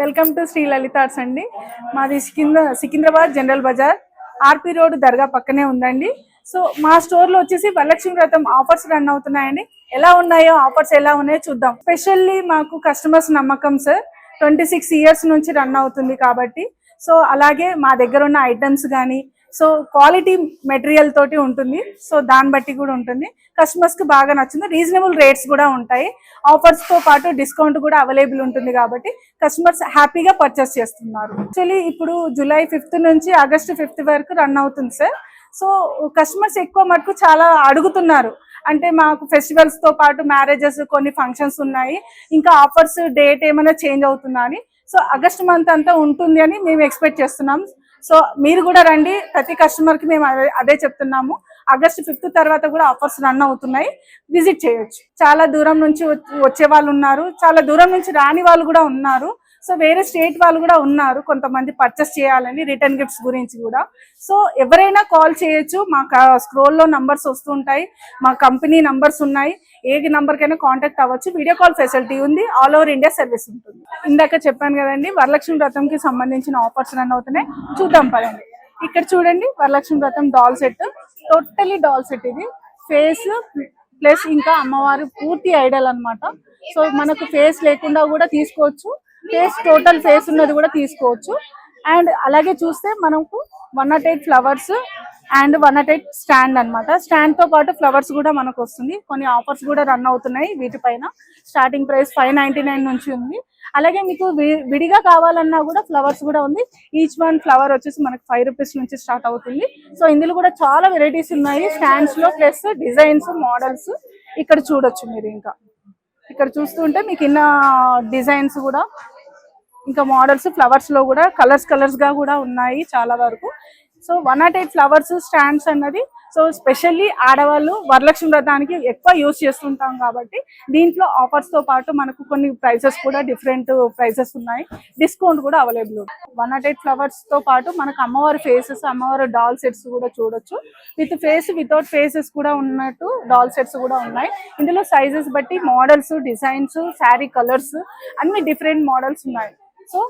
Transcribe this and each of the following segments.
Welcome to Shri Lalitha arts అండి. మాది Secunderabad General Bazaar RP road దర్గా పక్కనే ఉందండి. సో మా స్టోర్ లో వచ్చేసి వరలక్ష్మి వ్రతం ఆఫర్స్ రన్ అవుతున్నాయండి. ఎలా ఉన్నాయో ఆఫర్స్ ఎలా ఉన్నాయో చూద్దాం. స్పెషల్లీ మాకు కస్టమర్స్ నమ్మకం సార్. 26 years నుంచి రన్ అవుతుంది కాబట్టి సో అలాగే మా దగ్గర ఉన్న ఐటమ్స్ కానీ సో క్వాలిటీ మెటీరియల్ తోటి ఉంటుంది. సో దాన్ని బట్టి కూడా ఉంటుంది. కస్టమర్స్ కి బాగా నచ్చింది. రీజనబుల్ రేట్స్ కూడా ఉంటాయి. ఆఫర్స్ తో పాటు డిస్కౌంట్ కూడా అవైలబుల్ ఉంటుంది కాబట్టి కస్టమర్స్ హ్యాపీగా పర్చేస్ చేస్తున్నారు. యాక్చువల్లీ ఇప్పుడు జూలై 5th నుంచి ఆగస్ట్ 5th వరకు రన్ అవుతుంది సార్. సో కస్టమర్స్ ఎక్కువ మటుకు చాలా అడుగుతున్నారు. అంటే మాకు ఫెస్టివల్స్ తో పాటు మ్యారేజెస్ కొన్ని ఫంక్షన్స్ ఉన్నాయి, ఇంకా ఆఫర్స్ డేట్ ఏమైనా చేంజ్ అవుతుందా అని. సో ఆగస్ట్ మంత్ అంతా ఉంటుంది అని మేము ఎక్స్పెక్ట్ చేస్తున్నాం. సో మీరు కూడా రండి. ప్రతి కస్టమర్ కి మేము అదే చెప్తున్నాము. ఆగస్ట్ 5th తర్వాత కూడా ఆఫర్స్ రన్ అవుతున్నాయి, విజిట్ చేయొచ్చు. చాలా దూరం నుంచి వచ్చే వాళ్ళు ఉన్నారు, చాలా దూరం నుంచి రాని వాళ్ళు కూడా ఉన్నారు. సో వేరే స్టేట్ వాళ్ళు కూడా ఉన్నారు కొంతమంది పర్చేస్ చేయాలని రిటర్న్ గిఫ్ట్స్ గురించి కూడా. సో ఎవరైనా కాల్ చేయొచ్చు. మా స్క్రోల్లో నంబర్స్ వస్తుంటాయి, మా కంపెనీ నంబర్స్ ఉన్నాయి. ఏ నంబర్ కైనా కాంటాక్ట్ అవ్వచ్చు. వీడియో కాల్ ఫెసిలిటీ ఉంది. ఆల్ ఓవర్ ఇండియా సర్వీస్ ఉంటుంది. ఇందాక చెప్పాను కదండి, వరలక్ష్మి వ్రతంకి సంబంధించిన ఆఫర్స్ రన్ అవుతున్నాయి. చూద్దాం పదండి. ఇక్కడ చూడండి, Varalakshmi Vratam doll set, totally doll set. ఇది ఫేస్ ప్లస్ ఇంకా అమ్మవారు పూర్తి ఐడల్ అన్నమాట. సో మనకు ఫేస్ లేకుండా కూడా తీసుకోవచ్చు, ఫేస్ టోటల్ ఫేస్ ఉన్నది కూడా తీసుకోవచ్చు. అండ్ అలాగే చూస్తే మనకు 108 ఫ్లవర్స్ అండ్ 108 స్టాండ్ అన్నమాట. స్టాండ్ తో పాటు ఫ్లవర్స్ కూడా మనకు వస్తుంది. కొన్ని ఆఫర్స్ కూడా రన్ అవుతున్నాయి వీటిపైన. స్టార్టింగ్ ప్రైస్ 599 నుంచి ఉంది. అలాగే మీకు విడిగా కావాలన్నా కూడా ఫ్లవర్స్ కూడా ఉంది. ఈచ్ వన్ ఫ్లవర్ వచ్చేసి మనకు 5 రూపీస్ నుంచి స్టార్ట్ అవుతుంది. సో ఇందులో కూడా చాలా వెరైటీస్ ఉన్నాయి స్టాండ్స్ లో, ప్లస్ డిజైన్స్, మోడల్స్ ఇక్కడ చూడొచ్చు మీరు. ఇంకా ఇక్కడ చూస్తుంటే మీకు ఇన్న డిజైన్స్ కూడా, ఇంకా మోడల్స్ ఫ్లవర్స్ లో కూడా కలర్స్ గా కూడా ఉన్నాయి చాలా వరకు. సో 108 ఫ్లవర్స్ స్టాండ్స్ అన్నది సో స్పెషల్లీ ఆడవాళ్ళు వరలక్ష్మి వ్రతానికి ఎక్కువ యూజ్ చేస్తుంటాం కాబట్టి దీంట్లో ఆఫర్స్ తో పాటు మనకు కొన్ని ప్రైసెస్ కూడా డిఫరెంట్ ప్రైసెస్ ఉన్నాయి. డిస్కౌంట్ కూడా అవైలబుల్. 108 ఫ్లవర్స్ తో పాటు మనకు అమ్మవారి ఫేసెస్, అమ్మవారి డాల్ సెట్స్ కూడా చూడొచ్చు. విత్ ఫేస్, వితౌట్ ఫేసెస్ కూడా ఉన్నట్టు డాల్ సెట్స్ కూడా ఉన్నాయి. ఇందులో సైజెస్ బట్టి మోడల్స్, డిజైన్స్, శారీ కలర్స్ అన్ని డిఫరెంట్ మోడల్స్ ఉన్నాయి. సో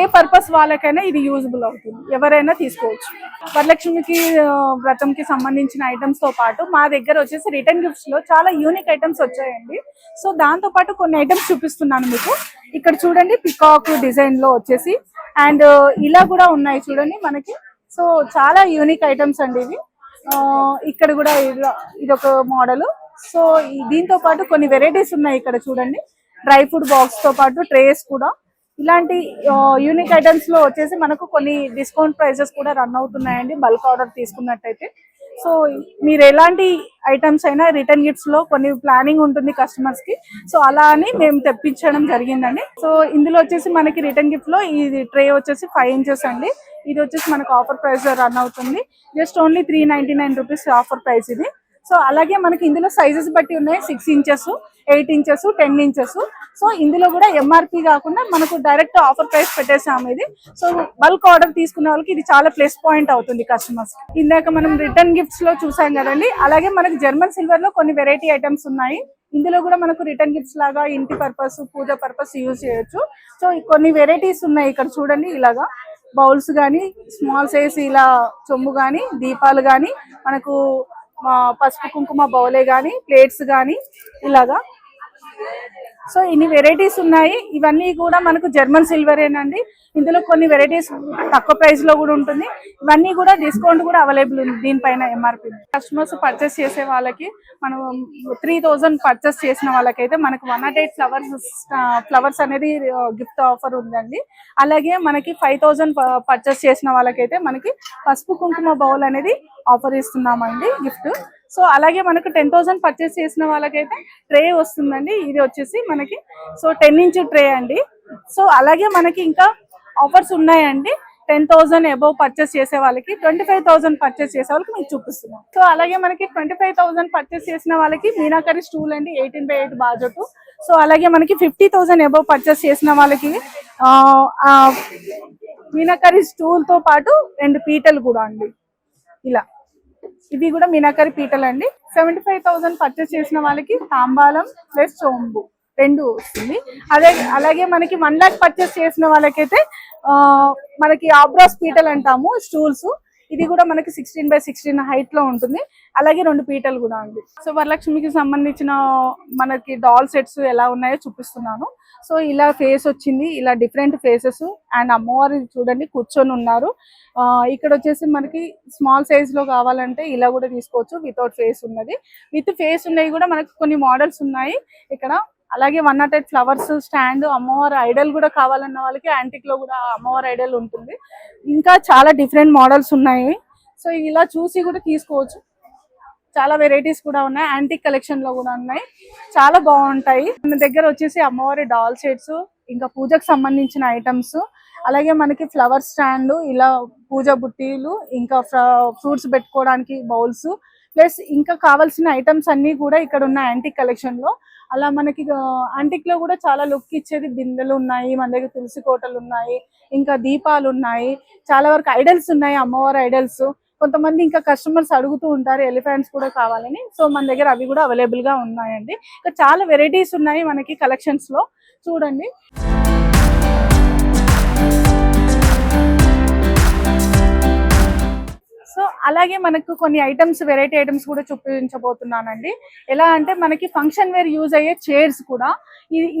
ఏ పర్పస్ వాళ్ళకైనా ఇది యూజబుల్ అవుతుంది, ఎవరైనా తీసుకోవచ్చు. వరలక్ష్మికి వ్రతంకి సంబంధించిన ఐటమ్స్ తో పాటు మా దగ్గర వచ్చేసి రిటర్న్ గిఫ్ట్స్ లో చాలా యూనిక్ ఐటమ్స్ వచ్చాయండి. సో దాంతో పాటు కొన్ని ఐటమ్స్ చూపిస్తున్నాను మీకు. ఇక్కడ చూడండి, పికాక్ డిజైన్ లో వచ్చేసి అండ్ ఇలా కూడా ఉన్నాయి చూడండి మనకి. సో చాలా యూనిక్ ఐటమ్స్ అండి ఇవి. ఇక్కడ కూడా ఇదొక మోడల్. సో దీంతో పాటు కొన్ని వెరైటీస్ ఉన్నాయి. ఇక్కడ చూడండి, డ్రై ఫ్రూట్ బాక్స్ తో పాటు ట్రేస్ కూడా. ఇలాంటి యూనిక్ ఐటమ్స్ లో వచ్చేసి మనకు కొన్ని డిస్కౌంట్ ప్రైజెస్ కూడా రన్ అవుతున్నాయండి బల్క్ ఆర్డర్ తీసుకున్నట్టయితే. సో మీరు ఎలాంటి ఐటమ్స్ అయినా రిటర్న్ గిఫ్ట్స్ లో కొన్ని ప్లానింగ్ ఉంటుంది కస్టమర్స్ కి. సో అలా అని మేము తెప్పించడం జరిగిందండి. సో ఇందులో వచ్చేసి మనకి రిటర్న్ గిఫ్ట్ లో ఇది ట్రే వచ్చేసి 5 inches అండి. ఇది వచ్చేసి మనకు ఆఫర్ ప్రైస్ రన్ అవుతుంది. Just only 399 rupees offer price ఇది. సో అలాగే మనకి ఇందులో సైజెస్ బట్టి ఉన్నాయి. 6 inches, 8 inches, 10 inches. సో ఇందులో కూడా ఎంఆర్పి కాకుండా మనకు డైరెక్ట్ ఆఫర్ ప్రైస్ పెట్టేసాము ఇది. సో బల్క్ ఆర్డర్ తీసుకునే వాళ్ళకి ఇది చాలా ప్లస్ పాయింట్ అవుతుంది కస్టమర్స్. ఇందాక మనం రిటర్న్ గిఫ్ట్స్ లో చూసాం కదండి, అలాగే మనకి జర్మన్ సిల్వర్ లో కొన్ని వెరైటీ ఐటమ్స్ ఉన్నాయి. ఇందులో కూడా మనకు రిటర్న్ గిఫ్ట్స్ లాగా ఇంటి పర్పస్, పూజ పర్పస్ యూజ్ చేయొచ్చు. సో కొన్ని వెరైటీస్ ఉన్నాయి ఇక్కడ చూడండి. ఇలాగా బౌల్స్ కానీ, స్మాల్ సైజ్ ఇలా చెంబు కానీ, దీపాలు కానీ, మనకు పసుపు కుంకుమ బౌలే కానీ, ప్లేట్స్ కానీ ఇలాగా. సో ఇన్ని వెరైటీస్ ఉన్నాయి. ఇవన్నీ కూడా మనకు జర్మన్ సిల్వరేనండి. ఇందులో కొన్ని వెరైటీస్ తక్కువ ప్రైస్ లో కూడా ఉంటుంది. ఇవన్నీ కూడా డిస్కౌంట్ కూడా అవైలబుల్ ఉంది దీనిపైన ఎంఆర్పి. కస్టమర్స్ పర్చేస్ చేసే వాళ్ళకి మనం 3000 పర్చేస్ చేసిన వాళ్ళకైతే మనకు 108 ఫ్లవర్స్ అనేది గిఫ్ట్ ఆఫర్ ఉందండి. అలాగే మనకి 5000 పర్చేస్ చేసిన వాళ్ళకైతే మనకి పసుపు కుంకుమ బౌల్ అనేది ఆఫర్ ఇస్తున్నామండి గిఫ్ట్. సో అలాగే మనకు 10,000 పర్చేస్ చేసిన వాళ్ళకైతే ట్రే వస్తుందండి. ఇది వచ్చేసి మనకి సో 10 inch ట్రే అండి. సో అలాగే మనకి ఇంకా ఆఫర్స్ ఉన్నాయండి. 10,000 అబౌవ్ పర్చేస్ చేసే వాళ్ళకి, 25,000 పర్చేస్ చేసే వాళ్ళకి మీకు చూపిస్తున్నాం. సో అలాగే మనకి 25,000 పర్చేస్ చేసిన వాళ్ళకి మీనాకరి స్టూల్ అండి, 18x8 బాజోటు. సో అలాగే మనకి 50,000 అబౌవ్ పర్చేస్ చేసిన వాళ్ళకి మీనాకరి స్టూల్ తో పాటు 2 పీటలు కూడా అండి. ఇలా ఇవి కూడా మీనాకరి పీటలు అండి. 75,000 పర్చేస్ చేసిన వాళ్ళకి తాంబాలం ప్లస్ చొంబు. రెండు వస్తుంది. అలాగే మనకి 1 lakh పర్చేస్ చేసిన వాళ్ళకైతే మనకి ఆబ్రాస్ పీటల్ అంటాము స్టూల్స్, ఇది కూడా మనకి 16x16 హైట్ లో ఉంటుంది. అలాగే 2 పీటలు కూడా ఉంది. సో వరలక్ష్మికి సంబంధించిన మనకి డాల్ సెట్స్ ఎలా ఉన్నాయో చూపిస్తున్నాను. సో ఇలా ఫేస్ వచ్చింది, ఇలా డిఫరెంట్ ఫేసెస్ అండ్ అమ్మవారు చూడండి కూర్చొని ఉన్నారు. ఇక్కడ వచ్చేసి మనకి స్మాల్ సైజ్ లో కావాలంటే ఇలా కూడా తీసుకోవచ్చు, వితౌట్ ఫేస్ ఉన్నది. విత్ ఫేస్ ఉన్నవి కూడా మనకి కొన్ని మోడల్స్ ఉన్నాయి ఇక్కడ. అలాగే 108 ఫ్లవర్స్ స్టాండ్, అమ్మవారి ఐడల్ కూడా కావాలన్న వాళ్ళకి యాంటిక్ లో కూడా అమ్మవారి ఐడల్ ఉంటుంది. ఇంకా చాలా డిఫరెంట్ మోడల్స్ ఉన్నాయి. సో ఇలా చూసి కూడా తీసుకోవచ్చు. చాలా వెరైటీస్ కూడా ఉన్నాయి, యాంటిక్ కలెక్షన్ లో కూడా ఉన్నాయి, చాలా బాగుంటాయి. మన దగ్గర వచ్చేసి అమ్మవారి డాల్ సెట్స్, ఇంకా పూజకు సంబంధించిన ఐటమ్స్, అలాగే మనకి ఫ్లవర్ స్టాండ్, ఇలా పూజ బుట్టీలు, ఇంకా ఫ్రూట్స్ పెట్టుకోవడానికి బౌల్స్, ప్లస్ ఇంకా కావాల్సిన ఐటమ్స్ అన్ని కూడా ఇక్కడ ఉన్న యాంటిక్ కలెక్షన్ లో. అలా మనకి యాంటిక్ లో కూడా చాలా లుక్ ఇచ్చేది బిందెలు ఉన్నాయి, మన దగ్గర తులసి కోటలు ఉన్నాయి, ఇంకా దీపాలు ఉన్నాయి, చాలా వరకు ఐడల్స్ ఉన్నాయి, అమ్మవారి ఐడల్స్. కొంతమంది ఇంకా కస్టమర్స్ అడుగుతూ ఉంటారు ఎలిఫెంట్స్ కూడా కావాలని, సో మన దగ్గర అవి కూడా అవైలబుల్ గా ఉన్నాయండి. ఇంకా చాలా వెరైటీస్ ఉన్నాయి మనకి కలెక్షన్స్ లో, చూడండి. సో అలాగే మనకు కొన్ని ఐటమ్స్, వెరైటీ ఐటమ్స్ కూడా చూపించబోతున్నానండి. ఎలా అంటే మనకి ఫంక్షన్ వేర్ యూజ్ అయ్యే చైర్స్ కూడా,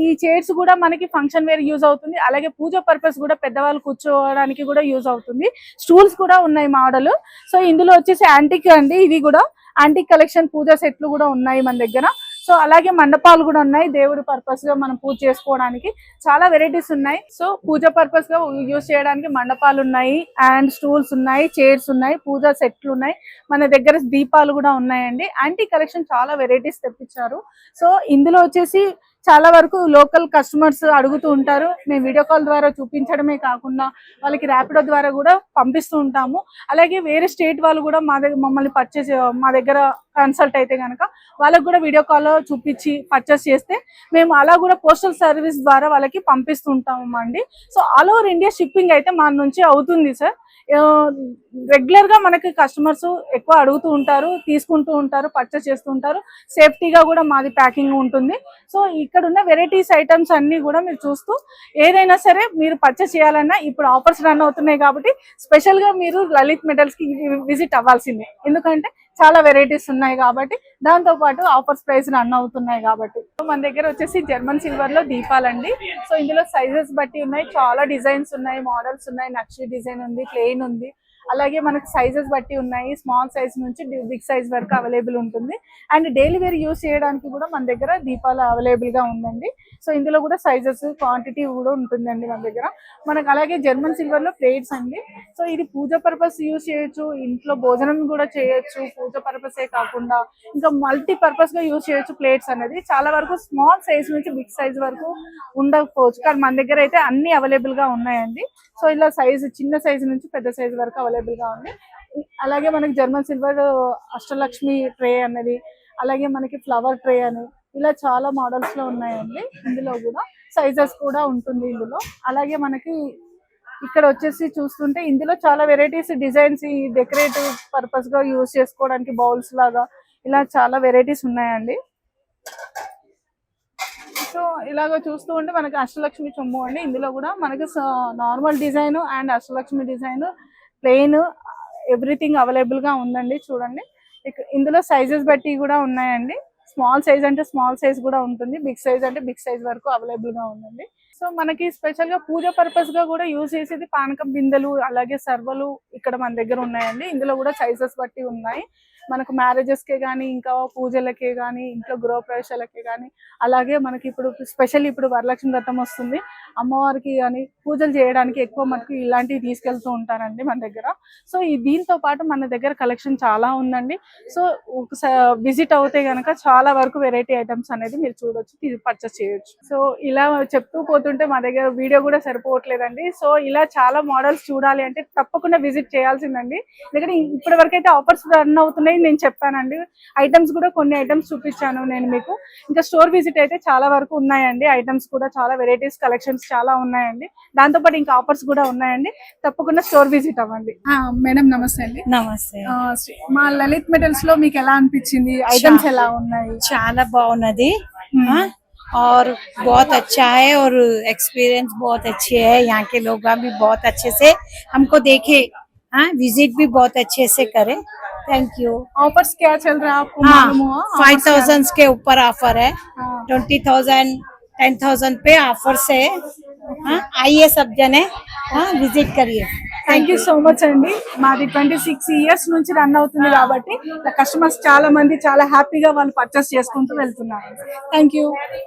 ఈ చైర్స్ కూడా మనకి ఫంక్షన్ వేర్ యూజ్ అవుతుంది. అలాగే పూజ పర్పస్ కూడా పెద్దవాళ్ళు కూర్చోవడానికి కూడా యూజ్ అవుతుంది. స్టూల్స్ కూడా ఉన్నాయి మోడల్. సో ఇందులో వచ్చేసి యాంటిక్ అండి, ఇది కూడా యాంటిక్ కలెక్షన్ పూజ సెట్లు కూడా ఉన్నాయి మన దగ్గర. సో అలాగే మండపాలు కూడా ఉన్నాయి, దేవుడి పర్పస్ గా మనం పూజ చేసుకోవడానికి చాలా వెరైటీస్ ఉన్నాయి. సో పూజ పర్పస్ గా యూజ్ చేయడానికి మండపాలు ఉన్నాయి, అండ్ స్టూల్స్ ఉన్నాయి, చైర్స్ ఉన్నాయి, పూజ సెట్లు ఉన్నాయి, మన దగ్గర దీపాలు కూడా ఉన్నాయండి. యాంటిక్ కలెక్షన్ చాలా వెరైటీస్ తెప్పించారు. సో ఇందులో వచ్చేసి చాలా వరకు లోకల్ కస్టమర్స్ అడుగుతూ ఉంటారు. మేము వీడియో కాల్ ద్వారా చూపించడమే కాకుండా వాళ్ళకి ర్యాపిడో ద్వారా కూడా పంపిస్తూ ఉంటాము. అలాగే వేరే స్టేట్ వాళ్ళు కూడా మమ్మల్ని మా దగ్గర కన్సల్ట్ అయితే కనుక వాళ్ళకి కూడా వీడియో కాల్ చూపించి పర్చేస్ చేస్తే మేము అలా కూడా పోస్టల్ సర్వీస్ ద్వారా వాళ్ళకి పంపిస్తూ ఉంటాము అండి. So all over India shipping అయితే మన నుంచి అవుతుంది సార్. రెగ్యులర్ గా మనకి కస్టమర్స్ ఎక్కువ అడుగుతూ ఉంటారు, తీసుకుంటూ ఉంటారు, పర్చేస్ చేస్తూ ఉంటారు. సేఫ్టీగా కూడా మాది ప్యాకింగ్ ఉంటుంది. సో ఇక్కడ ఉన్న వెరైటీస్ ఐటమ్స్ అన్ని కూడా మీరు చూస్తూ ఏదైనా సరే మీరు పర్చేస్ చేయాలన్నా ఇప్పుడు ఆఫర్స్ రన్ అవుతున్నాయి కాబట్టి స్పెషల్ గా మీరు లలిత్ మెటల్స్ కి విజిట్ అవ్వాల్సిందే. ఎందుకంటే చాలా వెరైటీస్ ఉన్నాయి కాబట్టి, దాంతో పాటు ఆఫర్స్ ప్రైస్ రన్ అవుతున్నాయి కాబట్టి. మన దగ్గర వచ్చేసి జర్మన్ సిల్వర్ లో దీపాలండి. సో ఇందులో సైజెస్ బట్టి ఉన్నాయి, చాలా డిజైన్స్ ఉన్నాయి, మోడల్స్ ఉన్నాయి, నక్షి డిజైన్ ఉంది, ప్లెయిన్ ఉంది. అలాగే మనకి సైజెస్ బట్టి ఉన్నాయి, స్మాల్ సైజ్ నుంచి బిగ్ సైజ్ వరకు అవైలబుల్ ఉంటుంది. అండ్ డైలీ వేర్ యూస్ చేయడానికి కూడా మన దగ్గర దీపాలు అవైలబుల్ గా ఉందండి. సో ఇందులో కూడా సైజెస్, క్వాంటిటీ కూడా ఉంటుందండి మన దగ్గర. మనకు అలాగే జర్మన్ సిల్వర్ లో ప్లేట్స్ అండి. సో ఇది పూజ పర్పస్ యూజ్ చేయొచ్చు, ఇంట్లో భోజనం కూడా చేయొచ్చు, పూజ పర్పసే కాకుండా ఇంకా మల్టీ పర్పస్ గా యూజ్ చేయొచ్చు. ప్లేట్స్ అనేది చాలా వరకు స్మాల్ సైజ్ నుంచి బిగ్ సైజ్ వరకు ఉండకపోవచ్చు, కానీ మన దగ్గర అయితే అన్ని అవైలబుల్ గా ఉన్నాయండి. సో ఇలా సైజు చిన్న సైజు నుంచి పెద్ద సైజు వరకు అవైలబుల్ గా ఉంది. అలాగే మనకి జర్మన్ సిల్వర్ అష్టలక్ష్మి ట్రే అనేది, అలాగే మనకి ఫ్లవర్ ట్రే అని, ఇలా చాలా మోడల్స్ లో ఉన్నాయండి. ఇందులో కూడా సైజెస్ కూడా ఉంటుంది ఇందులో. అలాగే మనకి ఇక్కడ వచ్చేసి చూస్తుంటే ఇందులో చాలా వెరైటీస్, డిజైన్స్, డెకరేటివ్ పర్పస్ గా యూజ్ చేసుకోవడానికి బౌల్స్ లాగా ఇలా చాలా వెరైటీస్ ఉన్నాయండి. సో ఇలాగ చూస్తూ ఉంటే మనకి అష్టలక్ష్మి చొమ్ము అండి. ఇందులో కూడా మనకి normal design and Ashtalakshmi design, plain, everything available గా ఉందండి. చూడండి ఇందులో సైజెస్ బట్టి కూడా ఉన్నాయండి. స్మాల్ సైజ్ అంటే స్మాల్ సైజ్ కూడా ఉంటుంది, బిగ్ సైజ్ అంటే బిగ్ సైజ్ వరకు అవైలబుల్ గా ఉందండి. సో మనకి స్పెషల్ గా పూజ పర్పస్ గా కూడా యూజ్ చేసేది పానకం బిందెలు, అలాగే సర్వలు ఇక్కడ మన దగ్గర ఉన్నాయండి. ఇందులో కూడా సైజెస్ బట్టి ఉన్నాయి. మనకు మ్యారేజెస్ కే కానీ, ఇంకా పూజలకే కానీ, ఇంట్లో గృహప్రవేశాలకే కానీ, అలాగే మనకి ఇప్పుడు స్పెషల్ ఇప్పుడు వరలక్ష్మి వ్రతం వస్తుంది, అమ్మవారికి కానీ పూజలు చేయడానికి ఎక్కువ మనకు ఇలాంటివి తీసుకెళ్తూ ఉంటారండి మన దగ్గర. సో దీంతో పాటు మన దగ్గర కలెక్షన్ చాలా ఉందండి. సో విజిట్ అవుతే కనుక చాలా వరకు వెరైటీ ఐటమ్స్ అనేది మీరు చూడొచ్చు, పర్చేస్ చేయొచ్చు. సో ఇలా చెప్తూ పోతుంటే మా దగ్గర వీడియో కూడా సరిపోవట్లేదండి. సో ఇలా చాలా మోడల్స్ చూడాలి అంటే తప్పకుండా విజిట్ చేయాల్సిందండి. ఎందుకంటే ఇప్పటి వరకు అయితే ఆఫర్స్ రన్ అవుతున్నాయి నేను చెప్పానండి. ఐటమ్స్ కూడా కొన్ని ఐటమ్స్ చూపించాను నేను మీకు. ఇంకా స్టోర్ విజిట్ అయితే చాలా వరకు ఉన్నాయండి. ఐటమ్స్ కూడా చాలా వెరైటీస్, కలెక్షన్స్ చాలా ఉన్నాయండి. దాంతో పాటు ఇంకా ఆఫర్స్ కూడా ఉన్నాయండి. తప్పకుండా స్టోర్ విజిట్ అవ్వండి. మేడం నమస్తే అండి. నమస్తే. మా లలిత్ మెటల్స్ లో మీకు ఎలా అనిపించింది? ఐటమ్స్ ఎలా ఉన్నాయి? చాలా బాగున్నది. और बहुत अच्छा है और एक्सपीरियंस बहुत अच्छे है। यहाँ के लोग भी बहुत अच्छे से हमको देखे, हाँ विजिट भी बहुत अच्छे से करे। Thank you. ऑफर्स क्या चल रहा है आपको हाँ मालूम हुआ? Offers क्या 5,000 के ऊपर ऑफर है, हाँ। 20,000 10,000 पे ऑफर से। हाँ आइए सब जने, हाँ विजिट करिए। థ్యాంక్ యూ సో మచ్ అండి. మాది 26 ఇయర్స్ నుంచి రన్ అవుతుంది కాబట్టి కస్టమర్స్ చాలా మంది చాలా హ్యాపీగా వాళ్ళు పర్చేస్ చేసుకుంటూ వెళ్తున్నారు. Thank you.